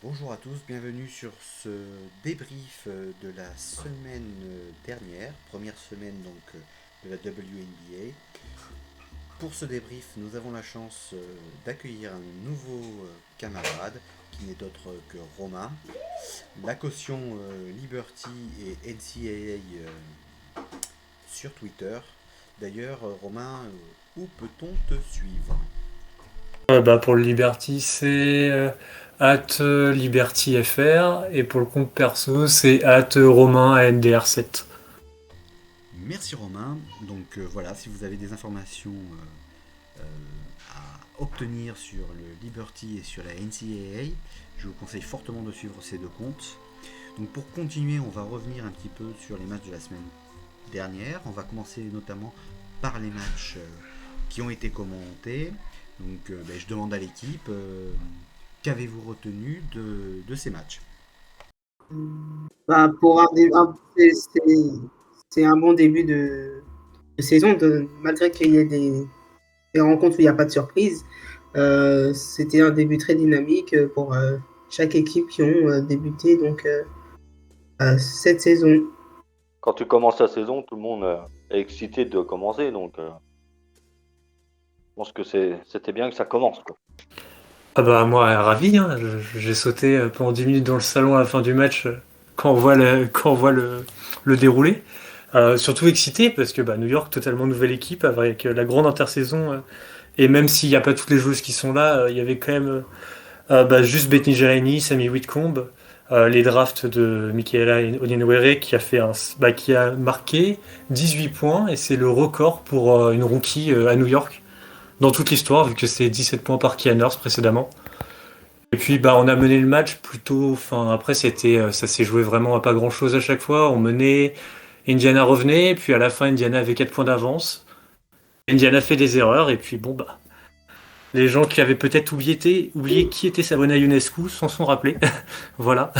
Bonjour à tous, bienvenue sur ce débrief de la semaine dernière, première semaine de la WNBA. Pour ce débrief, nous avons la chance d'accueillir un nouveau camarade qui n'est autre que Romain, la caution Liberty et NCAA sur Twitter. D'ailleurs, Romain, où peut-on te suivre? Pour le Liberty, c'est @LibertyFR et pour le compte perso, c'est @RomainANDR7. Merci Romain. Voilà, si vous avez des informations à obtenir sur le Liberty et sur la NCAA, je vous conseille fortement de suivre ces deux comptes. Donc pour continuer, on va revenir un petit peu sur les matchs de la semaine dernière. On va commencer notamment par les matchs qui ont été commentés. Je demande à l'équipe, qu'avez-vous retenu de ces matchs? Bah, pour c'est un bon début de saison, malgré qu'il y ait des rencontres où il n'y a pas de surprise. C'était un début très dynamique pour chaque équipe qui ont débuté cette saison. Quand tu commences la saison, tout le monde est excité de commencer, donc je pense que c'était bien que ça commence, quoi. Ah bah moi, ravi, hein. J'ai sauté pendant 10 minutes dans le salon à la fin du match quand on voit le déroulé. Surtout excité parce que New York, totalement nouvelle équipe avec la grande intersaison. Et même s'il n'y a pas toutes les joueuses qui sont là, il y avait quand même juste Bethany Jelani, Sammy Whitcomb, les drafts de Michaela Onyenwere qui a marqué 18 points et c'est le record pour une rookie à New York dans toute l'histoire vu que c'est 17 points par Kian Nurse précédemment. Et puis on a mené le match plutôt, enfin après ça s'est joué vraiment à pas grand chose à chaque fois. On menait, Indiana revenait, puis à la fin Indiana avait 4 points d'avance. Indiana fait des erreurs et puis les gens qui avaient peut-être oublié qui était Sabrina Ionescu s'en sont rappelés. Voilà,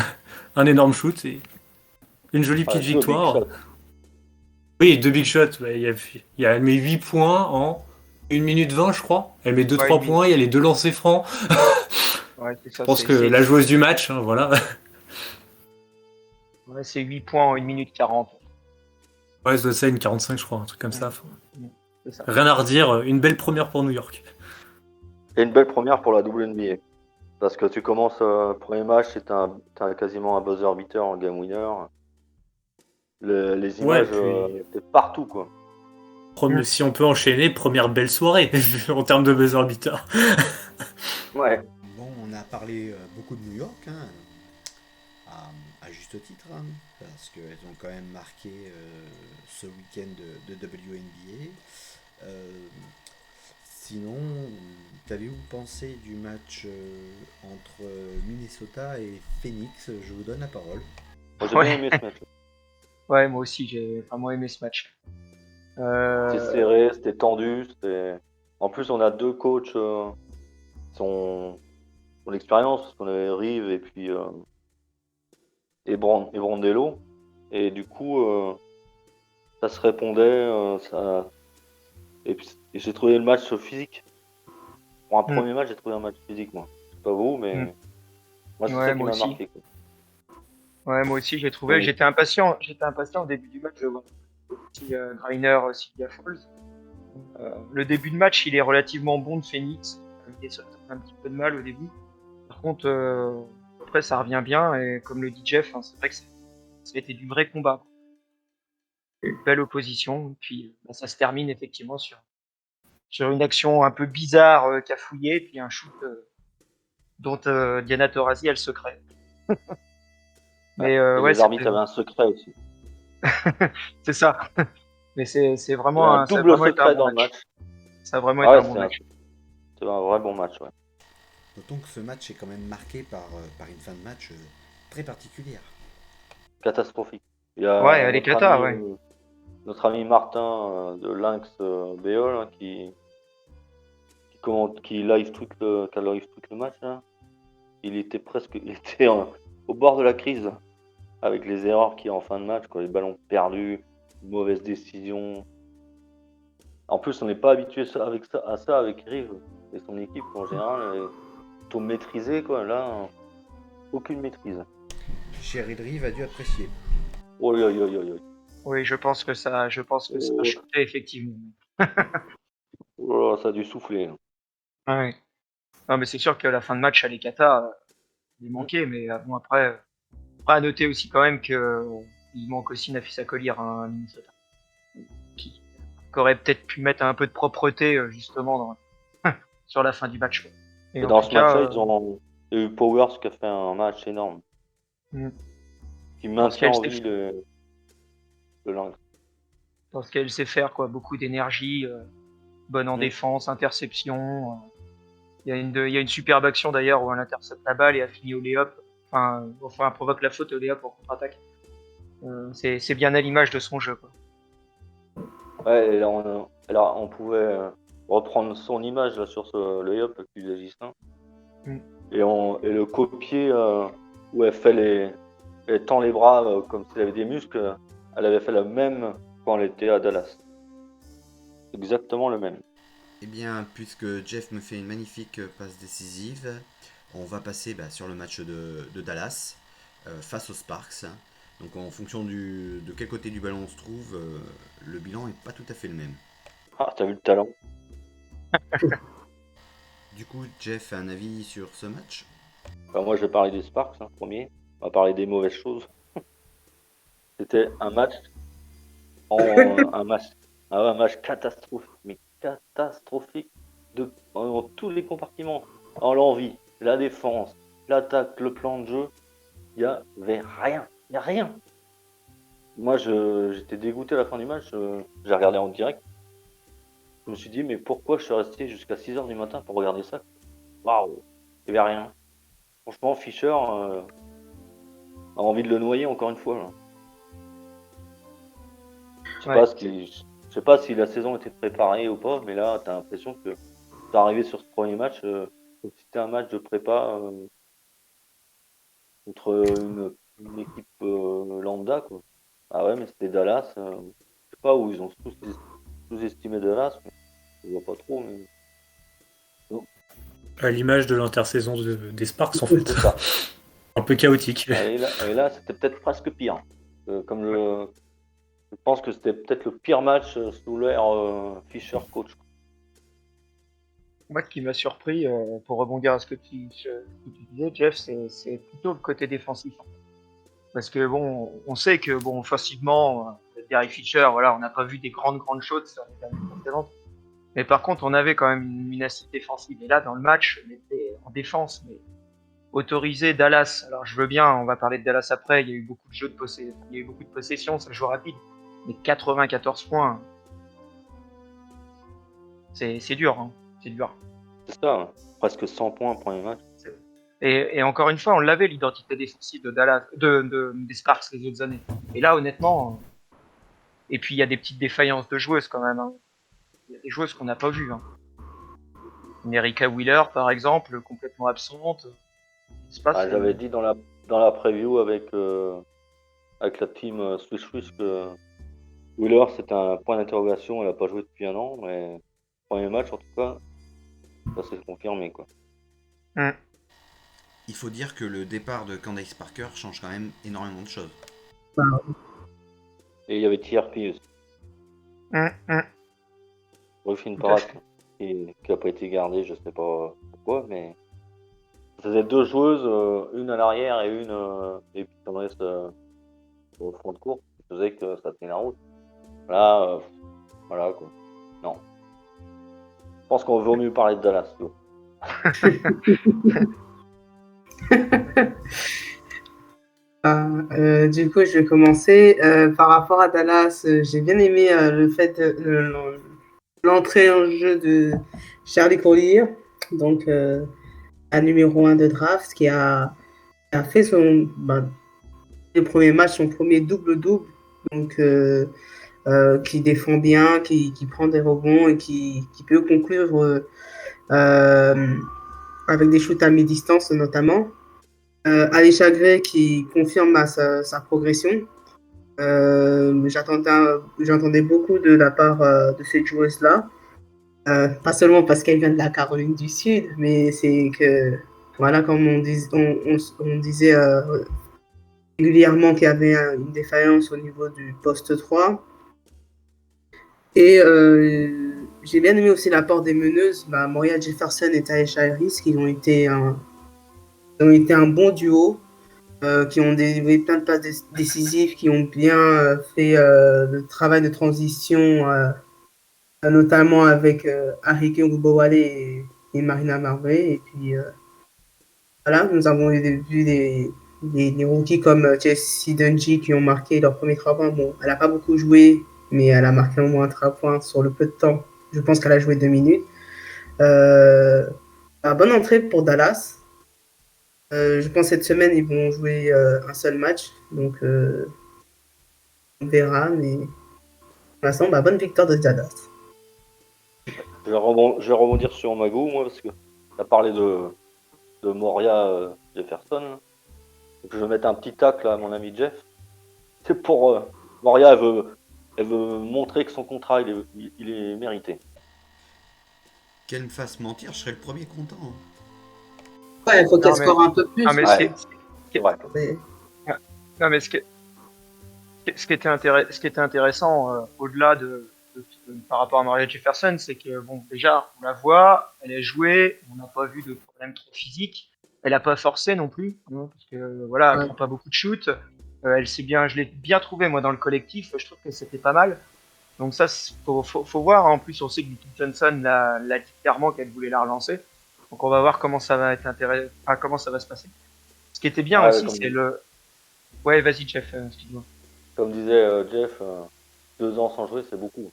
un énorme shoot et une jolie Ouais, petite deux big victoire. shots. Oui, deux big shots. Ouais, elle met 8 points en 1 minute 20, je crois. Elle met deux Ouais, trois points, il y a les deux lancers francs. ouais, c'est Je ça, pense que la joueuse du match, hein, voilà. ouais, c'est 8 points en 1 minute 40. Ouais, ça doit être ça, une 45, je crois, un truc comme Ouais, ça. c'est ça. Rien à redire, une belle première pour New York. Et une belle première pour la WNBA. Parce que tu commences le premier match, t'as quasiment un buzzer beater en game winner. Les Ouais, et images puis étaient partout, quoi. Mm. si on peut enchaîner, première belle soirée en termes de buzzer beater. Ouais. Bon, on a parlé beaucoup de New York, hein, à juste titre, hein, parce qu'elles ont quand même marqué ce week-end de WNBA. Sinon, qu'avez-vous pensé du match entre Minnesota et Phoenix? Je vous donne la parole. Moi, j'ai bien Ouais, aimé ce match. ouais, moi aussi, j'ai vraiment aimé ce match. C'était Euh, serré, c'était tendu. En plus, on a deux coachs qui ont l'expérience, parce qu'on avait Rive et puis et Brandello. Et du coup, ça se répondait. Et j'ai trouvé le match physique. Pour un mm, premier match, j'ai trouvé un match physique, moi. Je sais pas vous, mm. mais moi, c'est ça Ouais, qui moi m'a aussi. marqué, quoi. Ouais, moi aussi, j'ai trouvé. On est- J'étais impatient au début du match de voir si Griner, Sylvia Falls. Le début de match, il est relativement bon de Phoenix. Minnesota a un petit peu de mal au début. Par contre, après, ça revient bien. Et comme le dit Jeff, hein, c'est vrai que ça a été du vrai combat. Une belle opposition. Puis ça se termine effectivement sur une action un peu bizarre cafouillée, puis un shoot dont Diana Taurasi elle se crée. Ouais. Mais Et ouais, les arbitres avaient un secret aussi. c'est ça. Mais Il y avait un ça a double vraiment été un secret bon dans le match. match. Ça a vraiment Ah été ouais, un bon match. c'était un vrai bon match, ouais. Notons que ce match est quand même marqué par une fin de match très particulière. Catastrophique. Il y Ouais, a elle est cata, ouais. notre ami Martin de Lynx Béol hein, qui live tweet le match là. Il était au bord de la crise avec les erreurs qu'il y a en fin de match, quoi, les ballons perdus, mauvaises décisions. En plus, on n'est pas habitué à ça avec Rive et son équipe en général, elle est plutôt maîtrisée quoi. Là, aucune maîtrise. Sherry Drive a dû apprécier. Oh, yo, yo, yo, yo. Oui, je pense que ça a chuté, effectivement. Oh, ça a dû souffler. Ouais. Non, mais c'est sûr que la fin de match à l'Ekata, il manquait, mais bon, après, à noter aussi quand même que il manque aussi Nafisa Collier, hein, à Minnesota. Qui aurait peut-être pu mettre un peu de propreté, justement, sur la fin du match. Quoi. Et en dans tout ce cas, match-là, il y a eu Powers qui a fait un match énorme. Mm. Qui Parce maintient qu'elle en sait vie le Lynx. dans ce qu'elle sait faire, quoi. Beaucoup d'énergie, bonne en défense, interception. Il y a une superbe action d'ailleurs où elle intercepte la balle et a fini au lay-up. Enfin, provoque la faute au lay-up en contre-attaque. C'est bien à l'image de son jeu, quoi. Ouais, et là, on pouvait reprendre son image là, sur le layup avec Justin. Et le copier où elle tend les bras comme si elle avait des muscles. Elle avait fait la même quand elle était à Dallas. Exactement le même. Eh bien, puisque Jeff me fait une magnifique passe décisive, on va passer sur le match de Dallas face aux Sparks. Donc en fonction de quel côté du ballon on se trouve, le bilan n'est pas tout à fait le même. Ah, t'as vu le talent. Du coup, Jeff a un avis sur ce match? Enfin, moi, je vais parler des Sparks, premier. On va parler des mauvaises choses. C'était un match un match catastrophique, mais catastrophique dans tous les compartiments. Dans l'envie, la défense, l'attaque, le plan de jeu, il n'y avait rien. Il n'y a rien. Moi, j'étais dégoûté à la fin du match. J'ai regardé en direct. Je me suis dit, mais pourquoi je suis resté jusqu'à 6h du matin pour regarder ça? Waouh, il n'y avait rien. Franchement, Fischer a envie de le noyer encore une fois. Là. Je sais pas si la saison était préparée ou pas, mais là, t'as l'impression que t'es arrivé sur ce premier match, comme si c'était un match de prépa contre une équipe lambda, quoi. Ah ouais, mais c'était Dallas. Je sais pas où ils ont sous-estimé Dallas, mais je vois pas trop. Mais... À l'image de l'intersaison des Sparks, en fait. C'est ça. Un peu chaotique. Et là c'était peut-être presque pire. Je pense que c'était peut-être le pire match sous l'ère Fischer coach. Moi, ce qui m'a surpris, pour rebondir à ce que tu disais, Jeff, c'est plutôt le côté défensif. Parce que bon, on sait que bon, offensivement, Gary Fisher, voilà, on n'a pas vu des grandes choses sur les années précédentes. Mais par contre, on avait quand même une menace défensive. Et là, dans le match, on était en défense, mais autorisé Dallas. Alors, je veux bien, on va parler de Dallas après. Il y a eu beaucoup de il y a eu beaucoup de possessions, ça joue rapide. Mais 94 points, c'est dur, hein. C'est dur. C'est ça, hein. Presque 100 points premier match. Et encore une fois, on l'avait l'identité défensive de Dallas, des Sparks les autres années. Et là, honnêtement, et puis il y a des petites défaillances de joueuses quand même. Hein. Il y a des joueuses qu'on n'a pas vues. Hein. Erika Wheeler, par exemple, complètement absente. J'avais dit dans la preview avec la team Swiss que Wheeler c'était un point d'interrogation. Elle n'a pas joué depuis un an, mais premier match en tout cas, ça s'est confirmé quoi. Il faut dire que le départ de Candace Parker change quand même énormément de choses. Et il y avait TRP aussi. Ruffin Parrat qui n'a pas été gardé, je sais pas pourquoi, mais ça faisait deux joueuses, une à l'arrière et une et puis on reste au fond de cours, qui faisait que ça tenait la route. Là, voilà quoi. Non. Je pense qu'on vaut mieux parler de Dallas. Du coup, je vais commencer. Par rapport à Dallas, j'ai bien aimé le fait de l'entrée en jeu de Charlie Collier, donc à numéro 1 de draft, qui a fait le premier match, son premier double-double, donc qui défend bien, qui prend des rebonds et qui peut conclure avec des shoots à mi-distance notamment. Alisha Gray qui confirme sa progression. J'entendais beaucoup de la part de cette joueuse-là. Pas seulement parce qu'elle vient de la Caroline du Sud, mais c'est que Voilà, comme on disait régulièrement qu'il y avait une défaillance au niveau du poste 3. Et j'ai bien aimé aussi l'apport des meneuses, Moria Jefferson et Taisha Harris, qui ont été un bon duo, qui ont délivré plein de passes décisives, qui ont bien fait le travail de transition, notamment avec Arike Rubowale et Marina Marvey. Et puis voilà, nous avons vu des rookies comme Jessie Dungy qui ont marqué leurs premiers 3 points. Bon, elle n'a pas beaucoup joué, mais elle a marqué au moins 3 points sur le peu de temps. Je pense qu'elle a joué 2 minutes. Bonne entrée pour Dallas. Je pense que cette semaine, ils vont jouer un seul match. Donc, on verra. Mais pour l'instant, bonne victoire de Dallas. Je vais rebondir sur Magou, moi, parce que tu as parlé de Moria Jefferson. Donc, je vais mettre un petit tacle à mon ami Jeff. C'est pour Moria, elle veut montrer que son contrat, il est mérité. Qu'elle me fasse mentir, je serais le premier content. Ouais, il faut qu'elle score un peu plus. Non, mais Ouais. c'est vrai. Non, mais ce qui était intéressant, au-delà par rapport à Maria Jefferson, c'est que bon, déjà, on la voit, elle a joué, on n'a pas vu de problème trop physique, elle n'a pas forcé non plus, hein, parce que voilà, elle prend pas beaucoup de shoots, elle sait bien, je l'ai bien trouvé moi dans le collectif, je trouve que c'était pas mal. Donc ça, faut voir. En plus, on sait que Vicky Johnson l'a dit clairement qu'elle voulait la relancer. Donc on va voir comment ça va comment ça va se passer. Ce qui était bien aussi, c'est le. Ouais, vas-y Jeff, excuse-moi. Comme disait Jeff, 2 ans sans jouer, c'est beaucoup.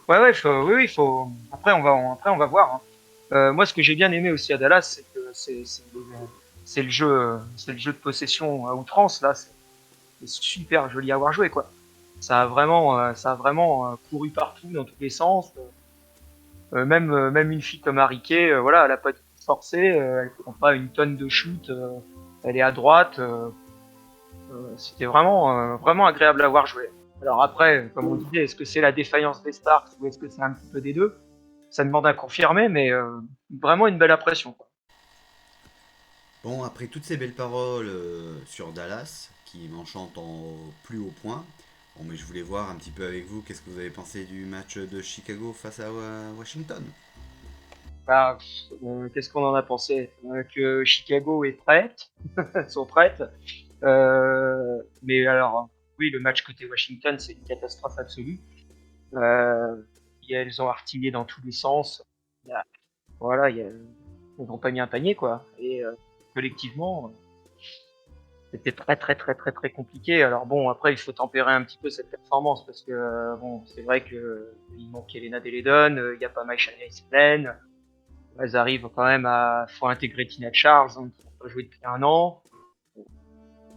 Ouais, oui, faut. Après, on va voir. Hein. Moi, ce que j'ai bien aimé aussi à Dallas, c'est que c'est le jeu de possession à outrance là. C'est super joli à avoir joué quoi. Ça a vraiment couru partout dans tous les sens. Même une fille comme Harike, voilà, elle a pas de forcé, elle prend pas une tonne de shoot, elle est à droite. C'était vraiment agréable à voir jouer. Alors après, comme on disait, est-ce que c'est la défaillance des Stars ou est-ce que c'est un petit peu des deux? Ça demande à confirmer, mais vraiment une belle impression. Quoi. Bon, après toutes ces belles paroles sur Dallas, qui m'enchantent en plus haut point, bon, mais je voulais voir un petit peu avec vous, qu'est-ce que vous avez pensé du match de Chicago face à Washington? Qu'est-ce qu'on en a pensé? Que Chicago est prête, sont prêtes. Mais alors, oui, le match côté Washington, c'est une catastrophe absolue. Et elles ont artillé dans tous les sens. Voilà, ils n'ont pas mis un panier, quoi. Et collectivement, c'était très compliqué. Alors bon, après, il faut tempérer un petit peu cette performance parce que bon, c'est vrai que il manque Elena Deledon, il n'y a pas Maïcha Nice-Plaine. Elles arrivent quand même faut intégrer Tina Charles, hein, qui n'a pas joué depuis 1 an.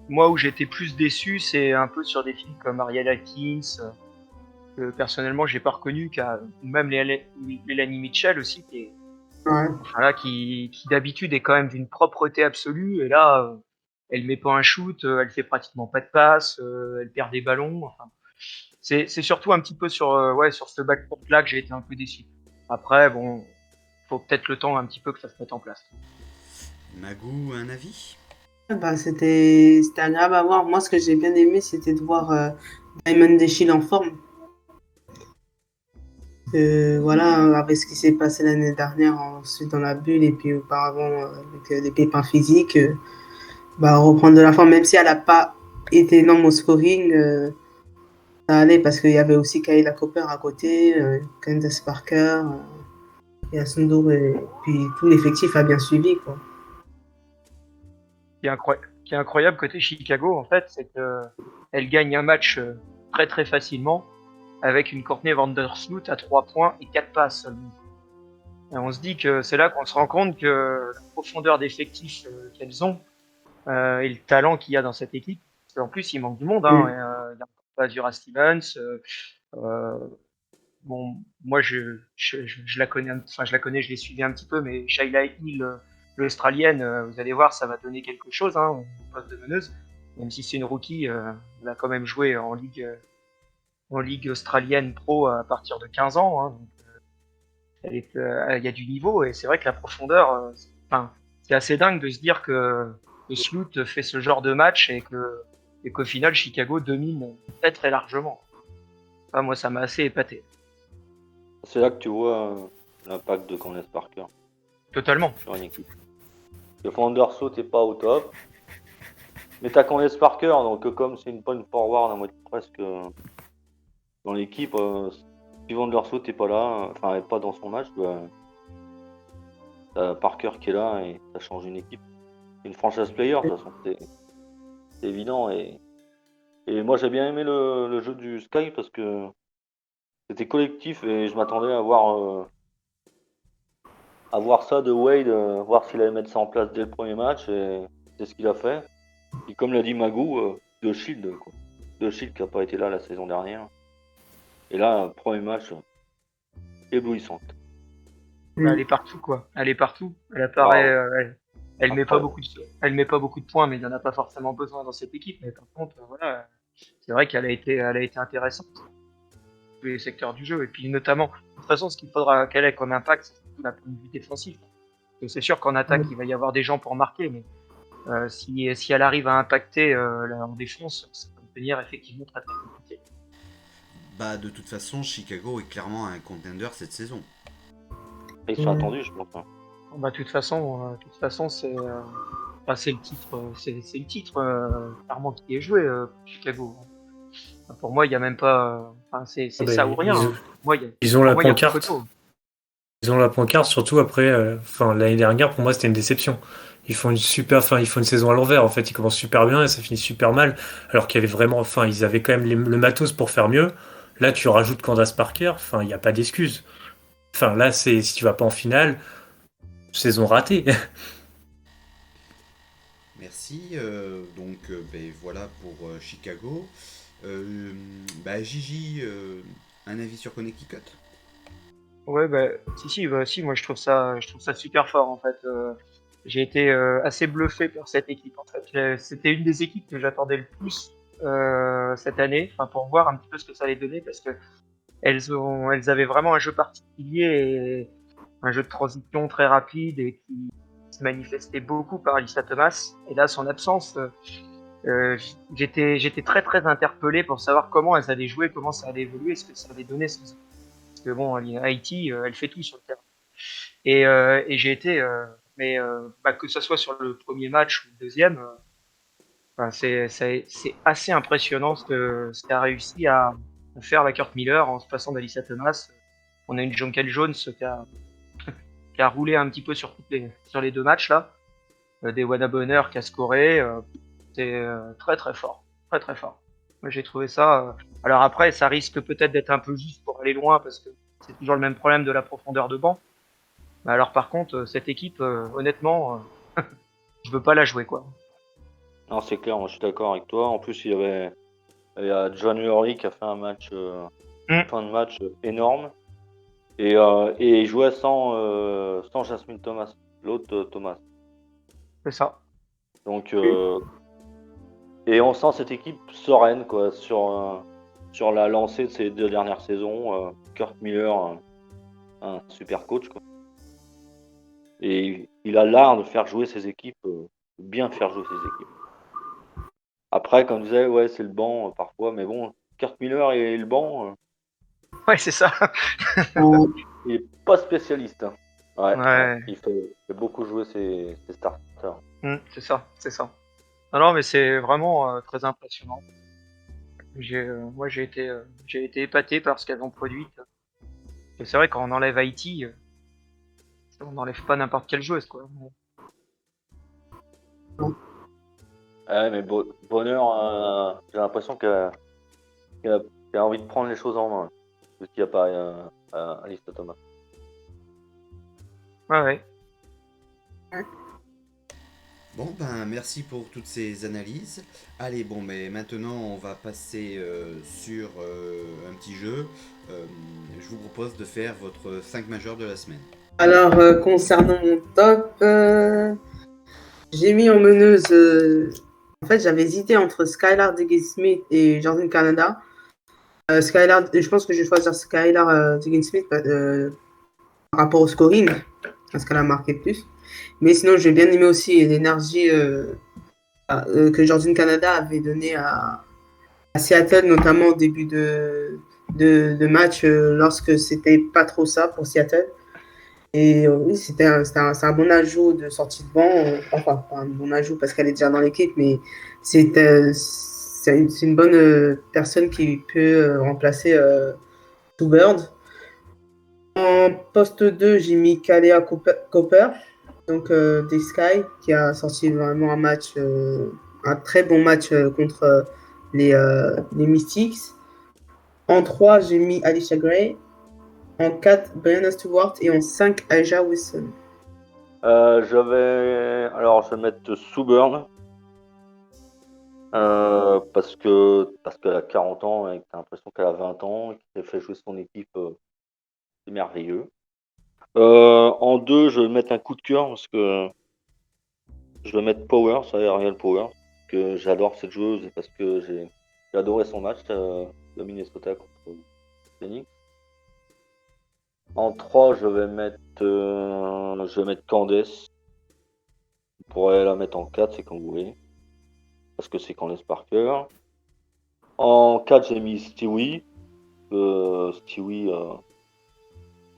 Moi, où j'étais plus déçu, c'est un peu sur des filles comme Ariel Atkins, que personnellement, j'ai pas reconnu, ou même Mélanie Mitchell aussi, qui d'habitude est quand même d'une propreté absolue, et là, elle met pas un shoot, elle fait pratiquement pas de passe, elle perd des ballons. Enfin, c'est surtout un petit peu sur ce backcourt là que j'ai été un peu déçu. Après, bon, faut peut-être le temps un petit peu que ça se mette en place. Magou, un avis? C'était agréable à voir. Moi, ce que j'ai bien aimé, c'était de voir Diamond Deschile en forme. Voilà, avec ce qui s'est passé l'année dernière, ensuite dans la bulle, et puis auparavant avec des pépins physiques, reprendre de la forme, même si elle n'a pas été énorme au scoring, ça allait parce qu'il y avait aussi Kayla Cooper à côté, Candace Parker, et Asundur, et puis tout l'effectif a bien suivi, quoi. Qui est incroyable côté Chicago, en fait, c'est qu'elle gagne un match très facilement avec une Courtney Vandersloot à 3 points et 4 passes seulement. Et on se dit que c'est là qu'on se rend compte que la profondeur d'effectifs qu'elles ont et le talent qu'il y a dans cette équipe. En plus, il manque du monde. Hein, il n'y a encore pas Azura Stevens. Bon, moi, je la connais, je l'ai suivi un petit peu, mais Shayla Hill, l'Australienne, vous allez voir, ça va donner quelque chose, hein, au poste de meneuse. Même si c'est une rookie, elle a quand même joué en ligue australienne pro à partir de 15 ans. Hein, donc, il y a du niveau et c'est vrai que la profondeur, c'est assez dingue de se dire que Sloot fait ce genre de match et qu'au final, Chicago domine très très largement. Enfin, moi, ça m'a assez épaté. C'est là que tu vois l'impact de Candace Parker Totalement. sur une équipe. Le Fanderso, t'es pas au top. Mais t'as Candace Parker, donc comme c'est une point forward à moitié presque dans l'équipe, si Vanderso t'es pas là, enfin pas dans son match, t'as Parker qui est là et ça change une équipe. C'est une franchise player, de toute façon, c'est évident. Et moi j'ai bien aimé le jeu du Sky parce que c'était collectif et je m'attendais à voir ça de Wade, voir s'il allait mettre ça en place dès le premier match et c'est ce qu'il a fait. Et comme l'a dit Magou, de Shield, quoi. De Shield qui n'a pas été là la saison dernière. Et là, premier match, éblouissante. Elle est partout, quoi. Elle est partout. Elle apparaît. Wow. Elle met pas Après. beaucoup de points, mais il n'y en a pas forcément besoin dans cette équipe. Mais par contre, voilà, c'est vrai qu'elle a été intéressante dans tous les secteurs du jeu. Et puis notamment, de toute façon, ce qu'il faudra qu'elle ait comme impact, c'est surtout d'un point de vue défensif. Donc, c'est sûr qu'en attaque, il va y avoir des gens pour marquer, mais si elle arrive à impacter en défense, ça peut devenir effectivement très très compliqué. Bah, de toute façon, Chicago est clairement un contender cette saison. Et ils sont attendus, je pense. Bah, de toute façon, c'est le titre, c'est le titre clairement qui est joué pour Chicago. Enfin, pour moi, il y a même pas. Enfin, c'est ça ou rien. Moi, ils ont la il y a pancarte. photo. Ils ont la pancarte, surtout après. L'année dernière, pour moi, c'était une déception. Ils font une saison à l'envers. En fait, ils commencent super bien et ça finit super mal. Alors qu'il y avait vraiment, ils avaient quand même le matos pour faire mieux. Là, tu rajoutes Candace Parker. Il n'y a pas d'excuse. Là, si tu vas pas en finale, saison ratée. Merci. Voilà pour Chicago. Gigi, un avis sur Connecticut? Ouais, si, moi je trouve ça super fort en fait. J'ai été assez bluffé par cette équipe en fait. C'était une des équipes que j'attendais le plus cette année, enfin pour voir un petit peu ce que ça allait donner parce que elles avaient vraiment un jeu particulier et un jeu de transition très rapide et qui se manifestait beaucoup par Alyssa Thomas. Et là, son absence, j'étais très très interpellé pour savoir comment elles allaient jouer, comment ça allait évoluer, ce que ça allait donner. Parce que bon, Haïti, elle fait tout sur le terrain. Et j'ai été, que ce soit sur le premier match ou le deuxième, c'est assez impressionnant ce qu'a réussi à faire la Kurt Miller en se passant d'Alyssa Thomas. On a une Jonquel Jones qui a roulé un petit peu sur les deux matchs là. Des Wada Bonner qui a scoré. C'est très très fort. Très très fort. Moi j'ai trouvé ça. Alors après, ça risque peut-être d'être un peu juste pour aller loin parce que c'est toujours le même problème de la profondeur de banc. Mais alors par contre, cette équipe, honnêtement, je veux pas la jouer quoi. Non, c'est clair, moi je suis d'accord avec toi. En plus, il y a John Hurley qui a fait un match, fin de match énorme. Et il jouait sans Jasmine Thomas, l'autre Thomas. C'est ça. Donc, et on sent cette équipe sereine quoi, sur la lancée de ces 2 dernières saisons. Kurt Miller, un super coach quoi. Et il a l'art de faire jouer ses équipes, bien faire jouer ses équipes. Après, comme je disais, ouais, c'est le banc parfois, mais bon, Kurt Miller et le banc, Ouais, c'est ça. il est pas spécialiste. Hein. Ouais. Il fait beaucoup jouer ses starters. C'est ça. Non, mais c'est vraiment très impressionnant. Moi, j'ai été épaté par ce qu'elles ont produit. Et c'est vrai, quand on enlève Haïti, on n'enlève pas n'importe quelle joueuse, quoi. Ouais, mais Bonheur, j'ai l'impression qu'elle a envie de prendre les choses en main. Ce qu'il n'y a pas à Alyssa Thomas. Ouais. Bon, merci pour toutes ces analyses. Allez, maintenant on va passer sur un petit jeu. Je vous propose de faire votre 5 majeurs de la semaine. Alors, concernant mon top, j'ai mis en meneuse. En fait, j'avais hésité entre Skylar Diggins-Smith et Jordan Canada. Skylar, je pense que je vais choisir Skylar Diggins-Smith par rapport au scoring, parce qu'elle a marqué plus. Mais sinon, j'ai bien aimé aussi l'énergie que Jordan Canada avait donnée à Seattle, notamment au début de match, lorsque c'était pas trop ça pour Seattle. Et oui, c'est un bon ajout de sortie de banc. Enfin, pas un bon ajout parce qu'elle est déjà dans l'équipe, mais c'est une bonne personne qui peut remplacer Two Bird. En poste 2, j'ai mis Kalea Cooper, donc des Sky, qui a sorti vraiment un très bon match contre les Mystics. En 3, j'ai mis Alicia Gray. En 4, Brianna Stewart. Et en 5, Aja Wilson. Je vais mettre Souburn. Parce qu'elle a 40 ans et que t'as l'impression qu'elle a 20 ans et qu'elle fait jouer son équipe, c'est merveilleux. En 2, je vais mettre un coup de cœur parce que je vais mettre Power, ça Ariel Power, que j'adore cette joueuse et parce que j'ai adoré son match de Minnesota contre Phoenix. En 3, je vais mettre Candace. Vous pourrez la mettre en 4, c'est quand vous voulez. Parce que c'est Candace Parker. En 4, j'ai mis Stewie. Stewie,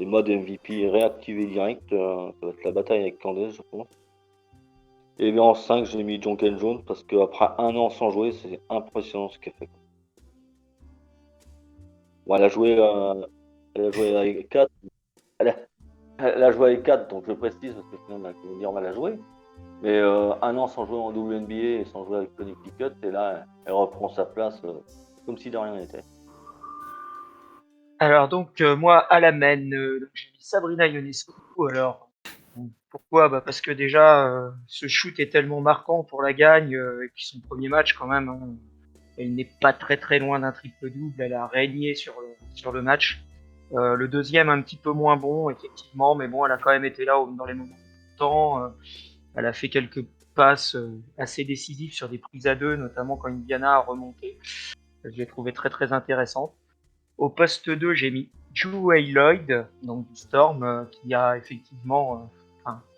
est mode MVP réactivé direct. Ça va être la bataille avec Candace, je pense. Et bien en 5, j'ai mis Jonquel Jones parce qu'après un an sans jouer, c'est impressionnant ce qu'elle fait. Bon, elle a joué avec 4. Elle a joué avec 4, donc je précise parce que sinon on va dire on va la jouer. Mais un an sans jouer en WNBA et sans jouer avec Tony Pickett, et là elle reprend sa place comme si de rien n'était. Alors donc moi à la main, j'ai mis Sabrina Ionescu. Alors pourquoi? Parce que déjà ce shoot est tellement marquant pour la gagne et puis son premier match quand même. Hein, elle n'est pas très loin d'un triple-double. Elle a régné sur le match. Le deuxième un petit peu moins bon effectivement, mais bon elle a quand même été là dans les moments importants. Elle a fait quelques passes assez décisives sur des prises à deux, notamment quand Indiana a remonté. Je l'ai trouvé très intéressante. Au poste 2, j'ai mis Jewel Lloyd, donc du Storm, qui a effectivement...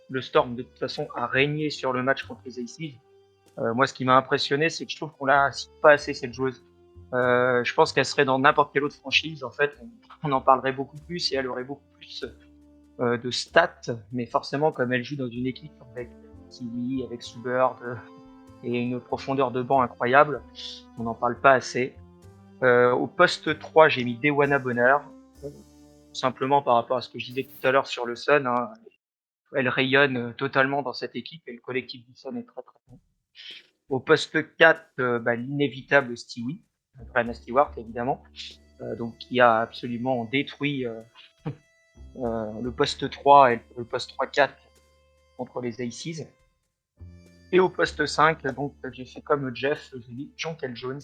le Storm, de toute façon, a régné sur le match contre les Aces. Moi, ce qui m'a impressionné, c'est que je trouve qu'on la cite pas assez, cette joueuse. Je pense qu'elle serait dans n'importe quelle autre franchise. En fait, on en parlerait beaucoup plus et elle aurait beaucoup plus de stats. Mais forcément, comme elle joue dans une équipe avec Kiwi, avec Subird et une profondeur de banc incroyable, on n'en parle pas assez. Au poste 3, j'ai mis Dewana Bonner, simplement par rapport à ce que je disais tout à l'heure sur le Sun. Hein, elle rayonne totalement dans cette équipe et le collectif du Sun est très bon. Au poste 4, l'inévitable Stewie, Brianna Stewart évidemment, donc qui a absolument détruit le poste 3 et le poste 3-4 contre les Aces. Et au poste 5, donc j'ai fait comme Jeff, j'ai mis Jonquel Jones.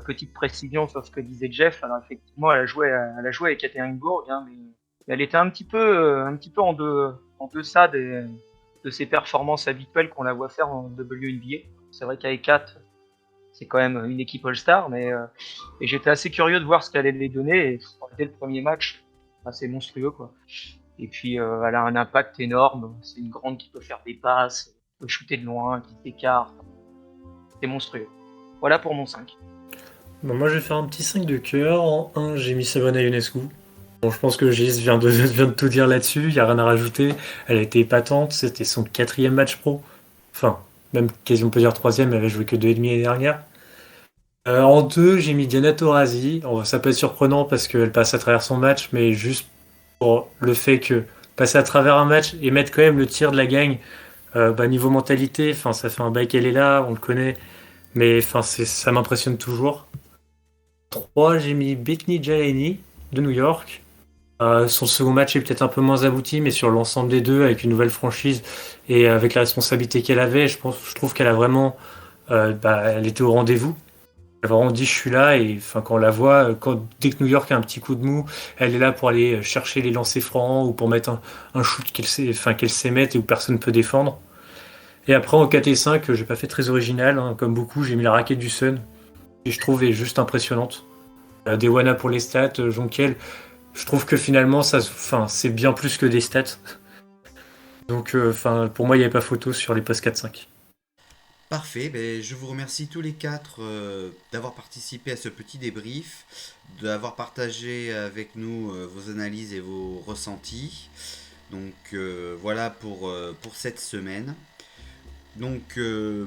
Petite précision sur ce que disait Jeff. Alors effectivement, elle a joué avec Ekaterinbourg, hein, mais elle était un petit peu en deçà de ses performances habituelles qu'on la voit faire en WNBA. C'est vrai qu'avec 4, c'est quand même une équipe All-Star, mais et j'étais assez curieux de voir ce qu'elle allait les donner. Et dès le premier match, c'est monstrueux quoi. Et puis elle a un impact énorme. C'est une grande qui peut faire des passes, qui peut shooter de loin, qui s'écarte. C'est monstrueux. Voilà pour mon 5. Bon, moi, je vais faire un petit 5 de cœur. En 1, j'ai mis Sabrina Ionescu. Bon, je pense que Gis vient de tout dire là-dessus. Il n'y a rien à rajouter. Elle a été épatante. C'était son 4e match pro. Enfin, même quasi on peut dire 3e. Elle avait joué que 2,5 l'année dernière. En 2, j'ai mis Diana Taurasi. Ça peut être surprenant parce qu'elle passe à travers son match, mais juste pour le fait que passer à travers un match et mettre quand même le tir de la gagne, niveau mentalité, ça fait un bail qu'elle est là, on le connaît, mais ça m'impressionne toujours. 3, j'ai mis Bethany Jalani de New York. Son second match est peut-être un peu moins abouti, mais sur l'ensemble des deux, avec une nouvelle franchise et avec la responsabilité qu'elle avait, je trouve qu'elle a vraiment, elle était au rendez-vous. Elle a vraiment dit je suis là et quand on la voit, dès que New York a un petit coup de mou, elle est là pour aller chercher les lancers francs ou pour mettre un shoot qu'elle sait mettre et où personne ne peut défendre. Et après en 4 et 5, j'ai pas fait très original, hein, comme beaucoup, j'ai mis la raquette du Sun et je trouve est juste impressionnante. Dewana pour les stats, Jonquel, je trouve que finalement c'est bien plus que des stats. Donc, pour moi, il n'y avait pas photo sur les postes 4-5. Parfait, ben, je vous remercie tous les quatre d'avoir participé à ce petit débrief, d'avoir partagé avec nous vos analyses et vos ressentis. Donc voilà pour cette semaine. Donc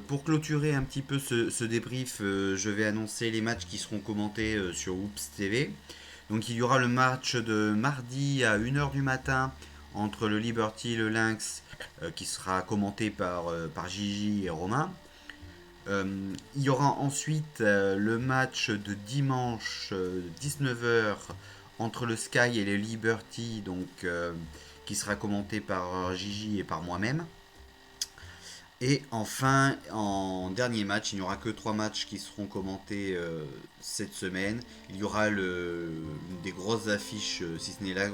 pour clôturer un petit peu ce débrief, je vais annoncer les matchs qui seront commentés sur Whoops TV. Donc il y aura le match de mardi à 1h du matin entre le Liberty et le Lynx qui sera commenté par Gigi et Romain. Il y aura ensuite le match de dimanche 19h entre le Sky et le Liberty, donc, qui sera commenté par Gigi et par moi-même. Et enfin, en dernier match, il n'y aura que 3 matchs qui seront commentés cette semaine. Il y aura une des grosses affiches, si ce n'est la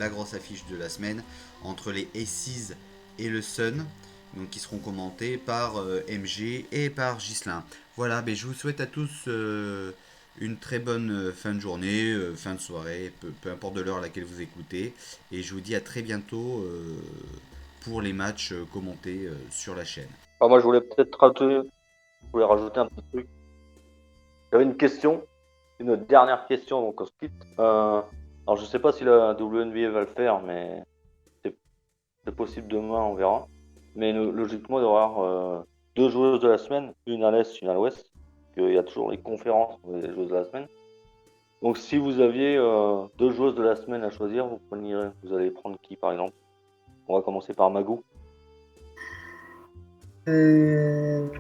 grosse affiche de la semaine, entre les Aces et le Sun, donc qui seront commentés par MG et par Ghislain. Voilà, ben, je vous souhaite à tous une très bonne fin de journée, fin de soirée, peu importe de l'heure à laquelle vous écoutez. Et je vous dis à très bientôt pour les matchs commentés sur la chaîne. Alors moi, je voulais rajouter un petit truc. J'avais une question, une dernière question, donc on se quitte. Alors, je sais pas si la WNBA va le faire, mais c'est possible demain, on verra. Mais logiquement, il y aura 2 joueuses de la semaine, une à l'Est, une à l'Ouest. Il y a toujours les conférences des joueuses de la semaine. Donc, si vous aviez 2 joueuses de la semaine à choisir, vous allez prendre qui, par exemple? On va commencer par Magou. Alors,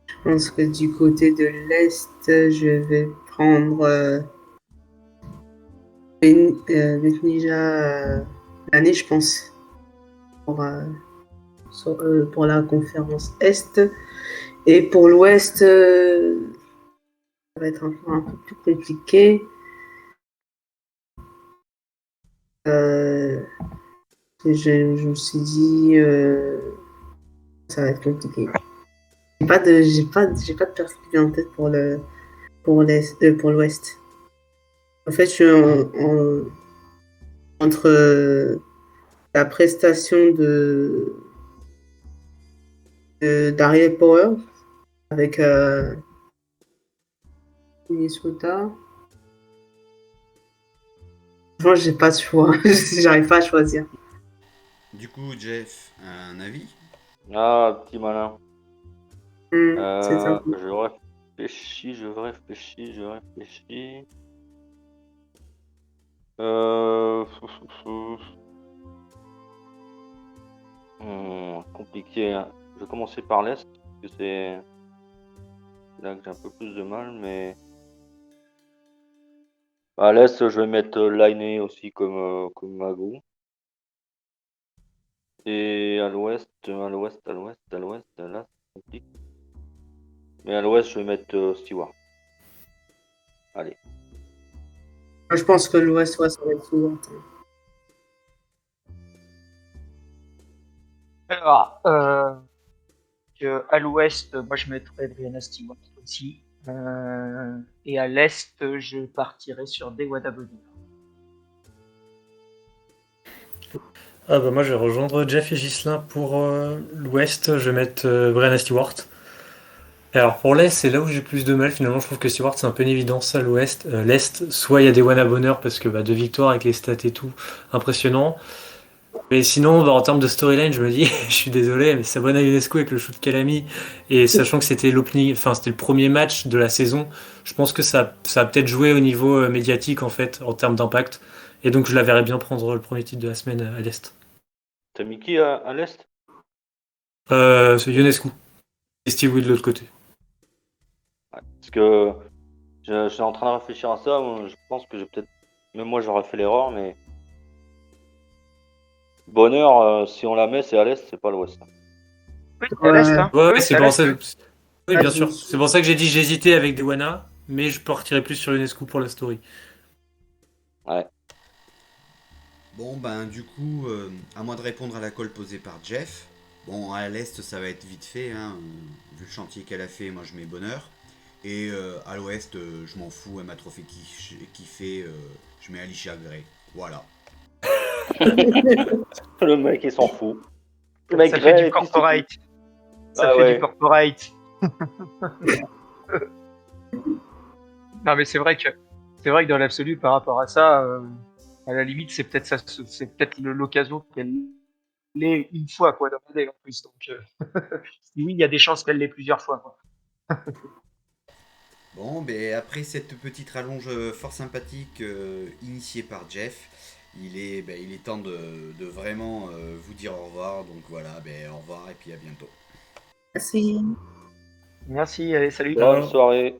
je pense que du côté de l'Est, je vais prendre Betnija l'année, je pense, pour la conférence Est. Et pour l'Ouest, ça va être un peu plus compliqué. Je me suis dit, ça va être compliqué. J'ai pas de perspective en tête pour l'Ouest. En fait, je suis entre la prestation d'Ariel Power avec Minnesota. Franchement, j'ai pas de choix. J'arrive pas à choisir. Du coup, Jeff, un avis? Ah, petit malin. C'est ça. Je réfléchis. Compliqué, hein. Je vais commencer par l'Est, parce que c'est là que j'ai un peu plus de mal, mais à l'Est, je vais mettre Lainé aussi comme Magou. Et à l'Ouest, là, c'est compliqué. Mais à l'Ouest, je vais mettre Stewart. Allez. Je pense que l'Ouest, ouais, ça va être souvent. Alors, à l'ouest, moi je mettrais Brianna Stewart aussi. Et à l'est, je partirais sur Dewada Bonner. Ah bah moi je vais rejoindre Jeff et Ghislain pour l'Ouest, je vais mettre Brianna Stewart. Et alors pour l'Est, c'est là où j'ai plus de mal finalement, je trouve que Stewart c'est un peu une évidence à l'Ouest. L'Est, soit il y a des Wana Bonheur parce que 2 victoires avec les stats et tout, impressionnant. Mais sinon, en termes de storyline, je me dis, je suis désolé, mais Sabrina Ionescu avec le shoot qu'elle a mis, et sachant que c'était l'opening, enfin c'était le premier match de la saison, je pense que ça a peut-être joué au niveau médiatique en fait, en termes d'impact. Et donc je la verrais bien prendre le premier titre de la semaine à l'Est. T'as mis qui à l'Est? C'est Ionescu. Et Steve Wood de l'autre côté. Ouais, parce que je suis en train de réfléchir à ça. Je pense que même moi j'aurais fait l'erreur, mais Bonheur, si on la met, c'est à l'Est, c'est pas à l'Ouest. Oui, c'est à l'est, hein. Ouais, Oui, c'est à pour l'est, ça. oui. Oui, bien sûr. C'est pour ça que j'ai dit j'hésitais avec des Wana, mais je partirais plus sur Ionescu pour la story. Ouais. Bon, ben du coup, à moins de répondre à la colle posée par Jeff, bon, à l'Est, ça va être vite fait, hein, vu le chantier qu'elle a fait, moi je mets Bonheur. Et à l'Ouest, je m'en fous, elle m'a trop fait kiffer, je mets Alicia Gray. Voilà. Le mec, il s'en fout. Le mec Ça fait rêve, du et puis c'est corporate. tout. Ça Ah fait ouais. du corporate. Non, mais c'est vrai que dans l'absolu, par rapport à ça, à la limite, c'est peut-être l'occasion qu'elle l'ait une fois quoi dans l'année en plus. Donc oui, il y a des chances qu'elle l'ait plusieurs fois quoi. Bon, ben après cette petite rallonge fort sympathique initiée par Jeff, il est temps de vraiment vous dire au revoir. Donc voilà, ben au revoir et puis à bientôt. Merci. Merci, allez, salut. Bonne Alors, soirée.